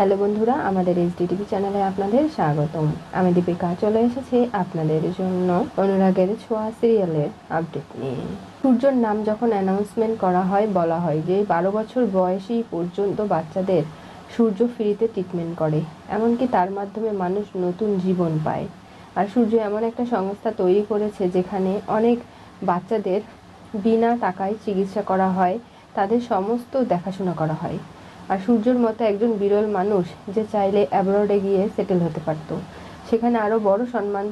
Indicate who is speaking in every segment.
Speaker 1: Hello বন্ধুরা, আমাদের HD চ্যানেলে আপনাদের স্বাগতম। আমি দীপিকা চলে এসেছি আপনাদের জন্য অনুরাগের ছোঁয়া সিরিয়ালের আপডেট নিয়ে। সূর্যর নাম যখন অ্যানাউন্সমেন্ট করা হয়, বলা হয় যে 12 বছর বয়সী পর্যন্ত বাচ্চাদের সূর্য ফ্রিতে ট্রিটমেন্ট করে, এমনকি তার মাধ্যমে মানুষ নতুন জীবন পায়। আর সূর্য এমন একটা সংস্থা তৈরি করেছে যেখানে অনেক বাচ্চাদের বিনা টাকায় চিকিৎসা করা হয়, তাদের সমস্ত দেখাশোনা করা হয়। আর সূর্যর মতো একজন বিরল মানুষ যে চাইলে অ্যাব্রডে গিয়ে সেটেল হতে পারতো, সেখানে আরও বড় সম্মান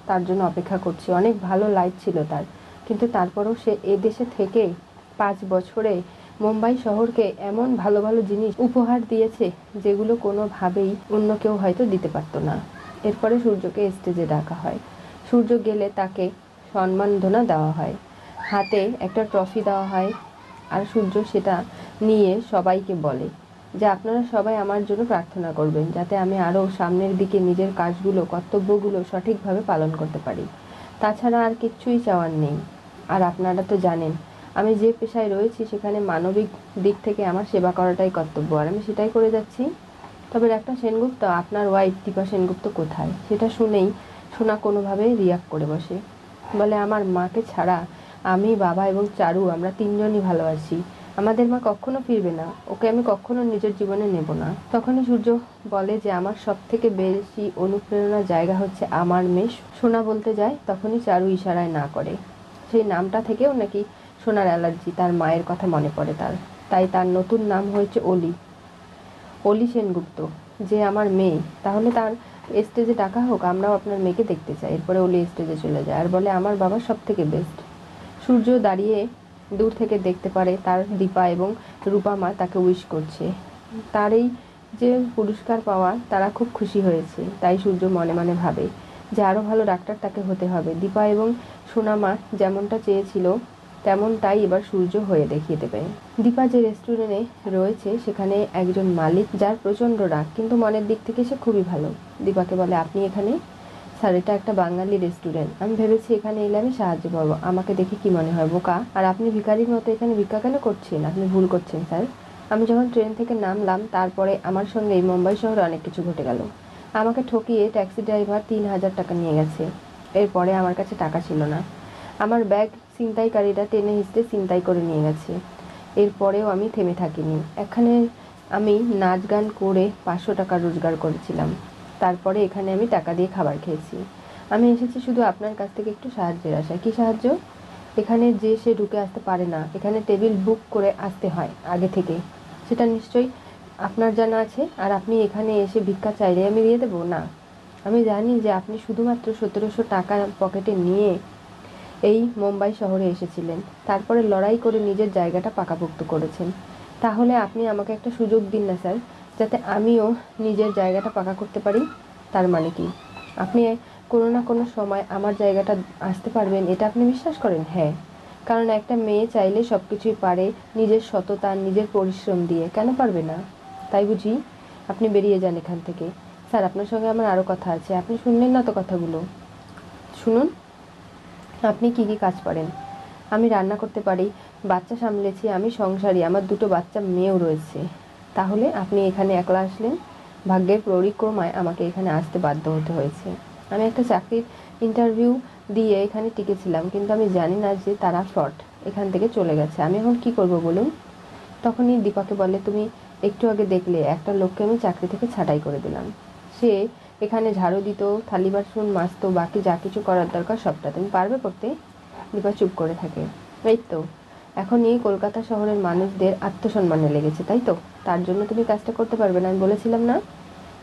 Speaker 1: তার জন্য অপেক্ষা করছে। অনেক ভালো লাইফ ছিল তার, কিন্তু তারপরেও সে এদেশে থেকে 5 বছরে মুম্বাই শহরকে এমন ভালো ভালো জিনিস উপহার দিয়েছে যেগুলো কোনোভাবেই অন্য কেউ হয়তো দিতে পারতো না। এরপরে সূর্যকে স্টেজে ডাকা হয়। সূর্য গেলে তাকে সম্মানধনা দেওয়া হয়, হাতে একটা ট্রফি দেওয়া হয়। আর সূর্য সেটা নিয়ে সবাইকে বলে যে আপনারা সবাই আমার জন্য প্রার্থনা করবেন, যাতে আমি আরও সামনের দিকে নিজের কাজগুলো, কর্তব্যগুলো সঠিকভাবে পালন করতে পারি। তাছাড়া আর কিচ্ছুই চাওয়ার নেই। আর আপনারা তো জানেন আমি যে পেশায় রয়েছি সেখানে মানবিক দিক থেকে আমার সেবা করাটাই কর্তব্য, আর আমি সেটাই করে যাচ্ছি। তবে একটা সেনগুপ্ত, আপনার ওয়াইফ দীপা সেনগুপ্ত কোথায়? সেটা শুনেই সোনা কোনোভাবে রিয়াক্ট করে বসে, বলে আমার মাকে ছাড়া আমি, বাবা এবং চারু আমরা তিনজনই ভালোবাসি। আমাদের মা কখনো ফিরবে না, ওকে আমি কখনো নিজের জীবনে নেব না। তখনই সূর্য বলে যে আমার সব থেকে বেশি অনুপ্রেরণার জায়গা হচ্ছে আমার মেয়ে সোনা। বলতে যায়, তখনই চারু ইশারায় না করে। সেই নামটা থেকেও নাকি সোনার অ্যালার্জি, তার মায়ের কথা মনে পড়ে তার। তাই তার নতুন নাম হয়েছে অলি, অলি সেনগুপ্ত, যে আমার মেয়ে। তাহলে তার স্টেজে ডাকা হোক, আমরাও আপনার মেয়েকে দেখতে চাই। এরপরে অলি স্টেজে চলে যায় আর বলে আমার বাবা সব থেকে বেস্ট। সূর্য দাঁড়িয়ে দূর থেকে দেখতে পারে তার দীপা এবং রূপা মা তাকে উইশ করছে। তার এই যে পুরস্কার পাওয়া, তারা খুব খুশি হয়েছে। তাই সূর্য মনে মনে ভাবে যে আরও ভালো ডাক্তার তাকে হতে হবে। দীপা এবং সোনামা যেমনটা চেয়েছিল তেমনটাই এবার সূর্য হয়ে দেখিয়ে দেবে। দীপা যে রেস্টুরেন্টে রয়েছে সেখানে একজন মালিক, যার প্রচণ্ড রাগ, কিন্তু মনের দিক থেকে সে খুবই ভালো। দীপাকে বলে, আপনি এখানে? স্যার, এটা একটা বাঙালি রেস্টুরেন্ট, আমি ভেবেছি এখানে এলে আমি সাহায্য পাবো। আমাকে দেখে কি মনে হয়, বোকা? আর আপনি ভিখারির মতো এখানে ভিক্ষা কেন করছেন? আপনি ভুল করছেন স্যার। আমি যখন ট্রেন থেকে নামলাম তারপরে আমার সঙ্গে এই মুম্বাই শহরে অনেক কিছু ঘটে গেল। আমাকে ঠকিয়ে ট্যাক্সি ড্রাইভার 3000 টাকা নিয়ে গেছে। এরপরে আমার কাছে টাকা ছিল না। আমার ব্যাগ ছিনতাইকারীরা টেনে হিঁচড়ে ছিনতাই করে নিয়ে গেছে। এরপরেও আমি থেমে থাকিনি। এখানে আমি নাচ গান করে 500 টাকা রোজগার করেছিলাম। তারপরে এখানে আমি টাকা দিয়ে খাবার খেয়েছি। আমি এসেছি শুধু আপনার কাছ থেকে একটু সাহায্যের আশায়। কী সাহায্য? এখানে যে সে ঢুকে আসতে পারে না, এখানে টেবিল বুক করে আসতে হয় আগে থেকে, সেটা নিশ্চয়ই আপনার জানা আছে। আর আপনি এখানে এসে ভিক্ষা চাইলে আমি দিয়ে দেবো না? আমি জানি যে আপনি শুধুমাত্র 1700 টাকা পকেটে নিয়ে এই মুম্বাই শহরে এসেছিলেন, তারপরে লড়াই করে নিজের জায়গাটা পাকাপোক্ত করেছেন। তাহলে আপনি আমাকে একটা সুযোগ দিন না স্যার, যাতে আমিও নিজের জায়গাটা পাকা করতে পারি। তার মানে কি আপনি কোনো না কোনো সময় আমার জায়গাটা আসতে পারবেন, এটা আপনি বিশ্বাস করেন? হ্যাঁ, কারণ একটা মেয়ে চাইলে সব কিছুই পারে, নিজের সততা, নিজের পরিশ্রম দিয়ে। কেন পারবে না? তাই বুঝি? আপনি বেরিয়ে যান এখান থেকে। স্যার, আপনার সঙ্গে আমার আরও কথা আছে। আপনি শুনলেন না তো কথাগুলো? শুনুন। আপনি কি কি কাজ পারেন? আমি রান্না করতে পারি, বাচ্চা সামলেছি, আমি সংসারী, আমার 2টো বাচ্চা মেয়েও রয়েছে। তাহলে আপনি এখানে একলা আসলেন? ভাগ্যের পরিক্রমায় আমাকে এখানে আসতে বাধ্য হতে হয়েছে। আমি একটা চাকরির ইন্টারভিউ দিয়ে এখানে টিকেছিলাম, কিন্তু আমি জানি না যে তারা ফ্রড, এখান থেকে চলে গেছে। আমি এখন কি করব বলুন? তখনই দীপাকে বলে, তুমি একটু আগে দেখলে একটা লোককে আমি চাকরি থেকে ছাঁটাই করে দিলাম। সে এখানে ঝাড়ু দিত, থালি বাসন মাজতো, বাকি যা কিছু করার দরকার সবটা। তুমি পারবে করতে? দীপা চুপ করে থাকে। এই তো, এখন এই কলকাতা শহরের মানুষদের আত্মসম্মানে লেগেছে, তাই তো? তার জন্য তুমি কাজটা করতে পারবে না? আমি বলেছিলাম না?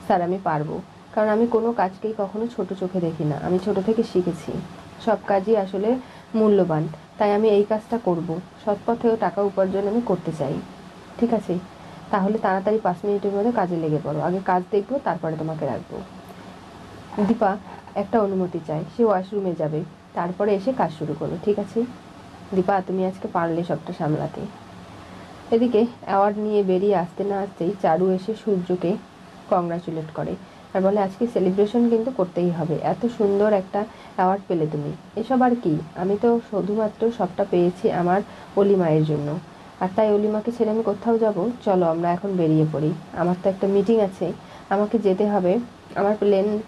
Speaker 1: স্যার, আমি পারবো, কারণ আমি কোনো কাজকেই কখনো ছোট চোখে দেখি না। আমি ছোট থেকে শিখেছি সব কাজই আসলে মূল্যবান। তাই আমি এই কাজটা করব। সৎ পথেও টাকা উপার্জন আমি করতে চাই। ঠিক আছে, তাহলে তাড়াতাড়ি 5 মিনিটের মধ্যে কাজে লেগে পড়ো। আগে কাজ দেখবো, তারপরে তোমাকে রাখবো। দীপা একটা অনুমতি চায়, সে ওয়াশরুমে যাবে, তারপরে এসে কাজ শুরু করবে। ঠিক আছে দীপা, তুমি আজকে পারলে সবটা সামলাতে। এদিকে অ্যাওয়ার্ড নিয়ে বেরিয়ে আসতে না আসতেই চারু এসে সূর্যকে কংগ্রাচুলেট করে আর বলে, আজকে সেলিব্রেশন কিন্তু করতেই হবে, এত সুন্দর একটা অ্যাওয়ার্ড পেলে তুমি। এসব আর কি, আমি তো শুধুমাত্র সবটা পেয়েছি আমার অলি মায়ের জন্য। আর তাই অলিমাকে ছেড়ে আমি কোথাও যাব? চলো আমরা এখন বেরিয়ে পড়ি, আমার তো একটা মিটিং আছে, আমাকে যেতে হবে, আমার প্লেনের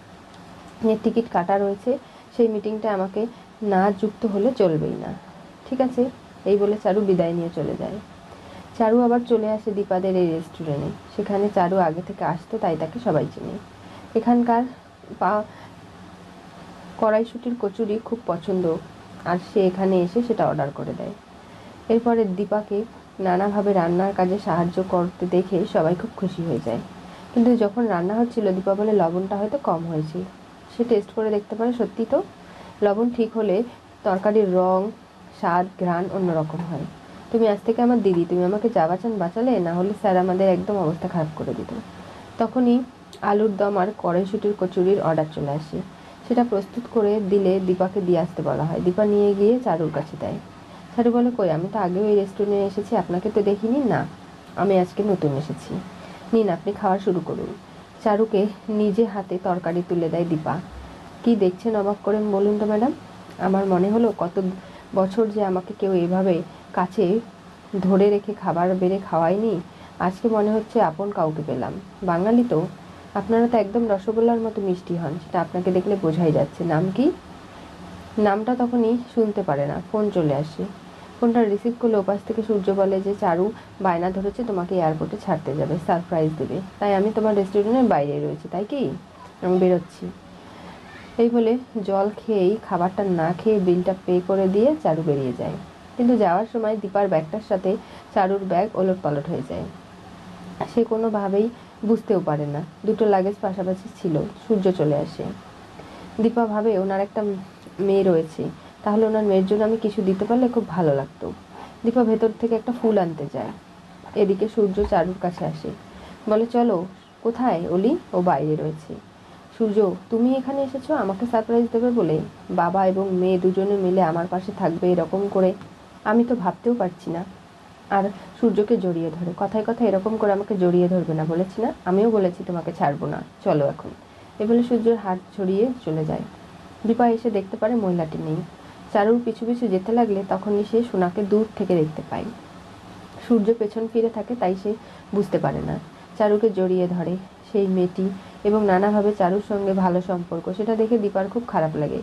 Speaker 1: টিকিট কাটা রয়েছে, সেই মিটিংটা আমাকে না যুক্ত হলে চলবেই না। ঠিক আছে, এই বলে চারু বিদায় নিয়ে চলে যায়। চারু আবার চলে আসে দীপাদের এই রেস্টুরেন্টে। সেখানে চারু আগে থেকে আসতো, তাই তাকে সবাই চেনে। এখানকার কড়াইশুঁটির কচুরি খুব পছন্দ, আর সে এখানে এসে সেটা অর্ডার করে দেয়। এরপরে দীপাকে নানাভাবে রান্নার কাজে সাহায্য করতে দেখে সবাই খুব খুশি হয়ে যায়। কিন্তু যখন রান্না হচ্ছিল দীপা বলে লবণটা হয়তো কম হয়েছে। সে টেস্ট করে দেখতে পারে, সত্যি তো লবণ ঠিক হলে তরকারির রং, স্বাদ, ঘ্রাণ অন্যরকম হয়। তুমি আজ থেকে আমার দিদি, তুমি আমাকে যা বাঁচান বাঁচালে, না হলে স্যার আমাদের একদম অবস্থা খারাপ করে দিত। তখনই আলুর দম আর কড়াইশুঁটির কচুরির অর্ডার চলে আসে। সেটা প্রস্তুত করে দিলে দীপাকে দিয়ে আসতে বলা হয়। দীপা নিয়ে গিয়ে চারুর কাছে দেয়। চারু বলে, কই, আমি তো আগেও এই রেস্টুরেন্টে এসেছি, আপনাকে তো দেখিনি। না, আমি আজকে নতুন এসেছি, নিন আপনি খাওয়া শুরু করুন। চারুকে নিজে হাতে তরকারি তুলে দেয় দীপা। কি দেখছেন অবাক করে বলুন তো ম্যাডাম? আমার মনে হলো কত বছর যে আমাকে কেউ এভাবে কাছে ধরে রেখে খাবার বেড়ে খাওয়ায়নি, আজকে মনে হচ্ছে আপন কাউকে পেলাম। বাঙালি তো, আপনারা তো একদম রসগোল্লার মতো মিষ্টি হন, সেটা আপনাকে দেখলে বোঝাই যাচ্ছে। নাম কি? নামটা তখনই শুনতে পারে না, ফোন চলে আসে। ফোনটা রিসিভ করলে ওপাশ থেকে সূর্য বলে যে চারু বায়না ধরেছে তোমাকে এয়ারপোর্টে ছাড়তে যাবে, সারপ্রাইজ দেবে, তাই আমি তোমার রেস্টুরেন্টের বাইরে রয়েছি। তাই কি? আমি বেরোচ্ছি। এই বলে জল খেয়েই, খাবারটা না খেয়ে বিলটা পে করে দিয়ে চারু বেরিয়ে যায়। কিন্তু যাওয়ার সময় দীপার ব্যাগটার সাথে চারুর ব্যাগ ওলটপালট হয়ে যায়। সে কোনোভাবেই বুঝতেও পারে না, দুটো লাগেজ পাশাপাশি ছিল। সূর্য চলে আসে। দীপা ভাবে ওনার একটা মেয়ে রয়েছে, তাহলে ওনার মেয়ের জন্য আমি কিছু দিতে পারলে খুব ভালো লাগতো। দীপা ভেতর থেকে একটা ফুল আনতে যায়। এদিকে সূর্য চারুর কাছে আসে, বলে, চলো। কোথায় অলি? ও বাইরে রয়েছে। সূর্য, তুমি এখানে এসেছো আমাকে সারপ্রাইজ দেবে বলে? বাবা এবং মেয়ে দুজনে মিলে আমার পাশে থাকবে এরকম করে আমি তো ভাবতেও পারছি না। আর সূর্যকে জড়িয়ে ধরে, কথায় কথায় এরকম করে আমাকে জড়িয়ে ধরবে না, বলেছি না? আমিও বলেছি তোমাকে ছাড়বো না, চলো এখন। এ বলে সূর্যের হাত ছড়িয়ে চলে যায়। দীপা এসে দেখতে পারে মহিলাটি নেই। চারুর পিছু পিছু যেতে লাগলে তখনই সে সোনাকে দূর থেকে দেখতে পায়। সূর্য পেছন ফিরে থাকে, তাই সে বুঝতে পারে না। চারুকে জড়িয়ে ধরে সেই মেয়েটি এবং নানাভাবে চারুর সঙ্গে ভালো সম্পর্ক, সেটা দেখে দীপার খুব খারাপ লাগে।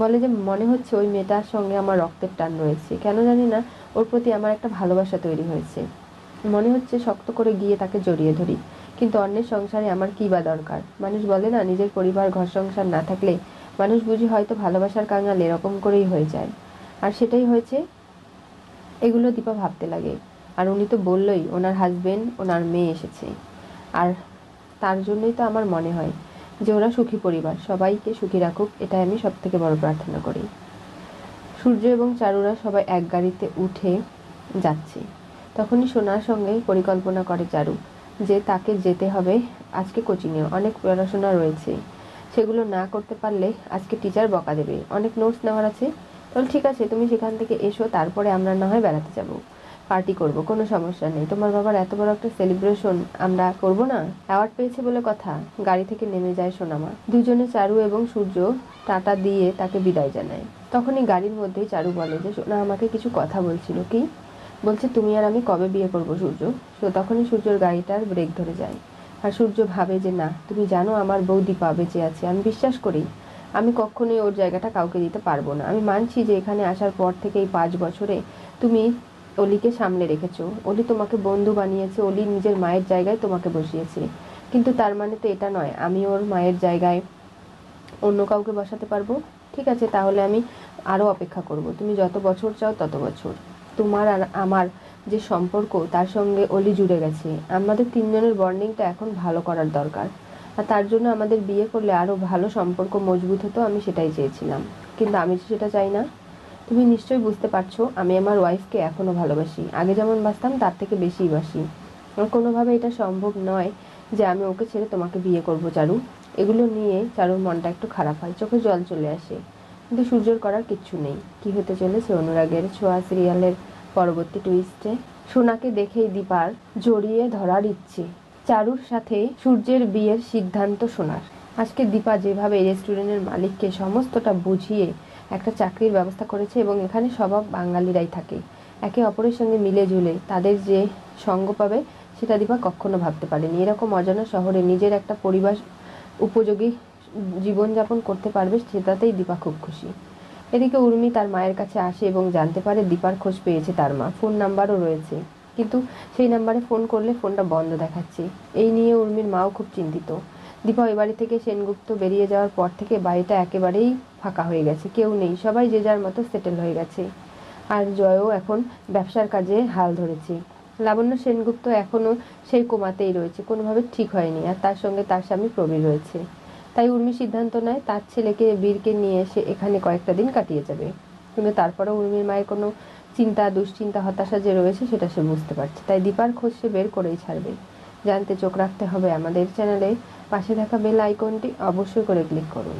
Speaker 1: বলে যে মনে হচ্ছে ওই মেয়েটার সঙ্গে আমার রক্তের টান রয়েছে, কেন জানি না ওর প্রতি আমার একটা ভালোবাসা তৈরি হয়েছে। মনে হচ্ছে শক্ত করে গিয়ে তাকে জড়িয়ে ধরি, কিন্তু অন্যের সংসারে আমার কী বা দরকার? মানুষ বলে না, নিজের পরিবার ঘর সংসার না থাকলে মানুষ বুঝি হয়তো ভালোবাসার কাঙাল এরকম করেই হয়ে যায়। আর সেটাই হয়েছে। এগুলো দীপা ভাবতে লাগে। আর উনি তো বললই ওনার হাজবেন্ড, ওনার মেয়ে এসেছে, আর তার জন্যই তো আমার মনে হয় যে ওরা সুখী পরিবার, সবাইকে সুখী রাখুক, এটাই আমি সব থেকে বড় প্রার্থনা করি। সূর্য এবং চারুরা সবাই এক গাড়িতে উঠে যাচ্ছে। তখনই সোনার সঙ্গে পরিকল্পনা করে চারু যে তাকে যেতে হবে আজকে কোচিংয়ে, অনেক পড়াশোনা রয়েছে, সেগুলো না করতে পারলে আজকে টিচার বকা দেবে, অনেক নোটস নেওয়ার আছে। তাহলে ঠিক আছে, তুমি সেখান থেকে এসো, তারপরে আমরা না হয় বেড়াতে যাব, পার্টি করব, কোনো সমস্যা নেই। তোমার বাবার এত বড় একটা সেলিব্রেশন আমরা করব না? অ্যাওয়ার্ড পেয়েছে বলে কথা। গাড়ি থেকে নেমে যায় সোনামা। দুজনে চারু এবং সূর্য টাটা দিয়ে তাকে বিদায় জানায়। তখনই গাড়ির মধ্যেই চারু বলে যে সোনা আমাকে কিছু কথা বলছিল। কি বলছে? তুমি আর আমি কবে বিয়ে করবো সূর্য? তখনই সূর্যর গাড়িটার ব্রেক ধরে যায়। আর সূর্য ভাবে যে না, তুমি জানো আমার বউ দীপা বেঁচে আছে, আমি বিশ্বাস করি, আমি কখনোই ওর জায়গাটা কাউকে দিতে পারবো না। আমি মানছি যে এখানে আসার পর থেকে এই 5 বছরে তুমি অলিকে সামলে রেখেছো, অলি তোমাকে বন্ধু বানিয়েছে, অলি নিজের মায়ের জায়গায় তোমাকে বসিয়েছে, কিন্তু তার মানে তো এটা নয় আমি ওর মায়ের জায়গায় অন্য কাউকে বসাতে পারবো। ঠিক আছে, তাহলে আমি আরও অপেক্ষা করব, তুমি যত বছর চাও তত বছর। তোমার আর আমার যে সম্পর্ক, তার সঙ্গে অলি জুড়ে গেছে, আমাদের তিনজনের বন্ডিংটা এখন ভালো করার দরকার, আর তার জন্য আমাদের বিয়ে করলে আরও ভালো সম্পর্ক মজবুত হতো, আমি সেটাই চেয়েছিলাম, কিন্তু আমি সেটা চাই না। তুমি নিশ্চয়ই বুঝতে পারছো আমি আমার ওয়াইফকে এখনও ভালোবাসি, আগে যেমন বাসতাম তার থেকে বেশিই বাসি। আর কোনোভাবে এটা সম্ভব নয় যে আমি ওকে ছেড়ে তোমাকে বিয়ে করবো চারু। এগুলো নিয়ে চারুর মনটা একটু খারাপ হয়, চোখে জল চলে আসে, কিন্তু সূর্যর করার কিচ্ছু নেই। কি হতে চলেছে অনুরাগের ছোঁয়া সিরিয়ালের পরবর্তী টুইস্টে? সোনাকে দেখেই দীপার জড়িয়ে ধরার ইচ্ছে, চারুর সাথে সূর্যের বিয়ের সিদ্ধান্ত সোনার। আজকে দীপা যেভাবে রেস্টুরেন্টের মালিককে সমস্তটা বুঝিয়ে একটা চাকরির ব্যবস্থা করেছে, এবং এখানে সব বাঙালিরাই থাকে, একে অপরের সঙ্গে মিলে ঝুলে তাদের যে সঙ্গ পাবে সেটা দীপা কখনো ভাবতে পারেনি। এরকম অজানা শহরে নিজের একটা পরিবার উপযোগী জীবনযাপন করতে পারবে সেটাতেই দীপা খুব খুশি। এদিকে উর্মি তার মায়ের কাছে আসে এবং জানতে পারে দীপার খোঁজ পেয়েছে তার মা, ফোন নাম্বারও রয়েছে, কিন্তু সেই নাম্বারে ফোন করলে ফোনটা বন্ধ দেখাচ্ছে। এই নিয়ে উর্মির মাও খুব চিন্তিত। দীপা ওই বাড়ি থেকে সেনগুপ্ত বেরিয়ে যাওয়ার পর থেকে বাড়িটা একেবারেই ফাঁকা হয়ে গেছে, কেউ নেই, সবাই যে যার মতো সেটেল হয়ে গেছে। আর জয়ও এখন ব্যবসার কাজে হাল ধরেছে। লাবণ্য সেনগুপ্ত এখনও সেই কোমাতেই রয়েছে, কোনোভাবে ঠিক হয়নি, আর তার সঙ্গে তার স্বামী প্রবীর রয়েছে। তাই উর্মি সিদ্ধান্ত নেয় তার ছেলেকে বীরকে নিয়ে এসে এখানে কয়েকটা দিন কাটিয়ে যাবে। কিন্তু তারপরেও উর্মির মায়ের কোনো চিন্তা, দুশ্চিন্তা, হতাশা যে রয়েছে সেটা সে বুঝতে পারছে। তাই দীপার খোঁজ সে বের করেই ছাড়বে। জানতে চোখ রাখতে হবে আমাদের চ্যানেলে। পাশে থাকা বেল আইকনটি অবশ্যই করে ক্লিক করুন।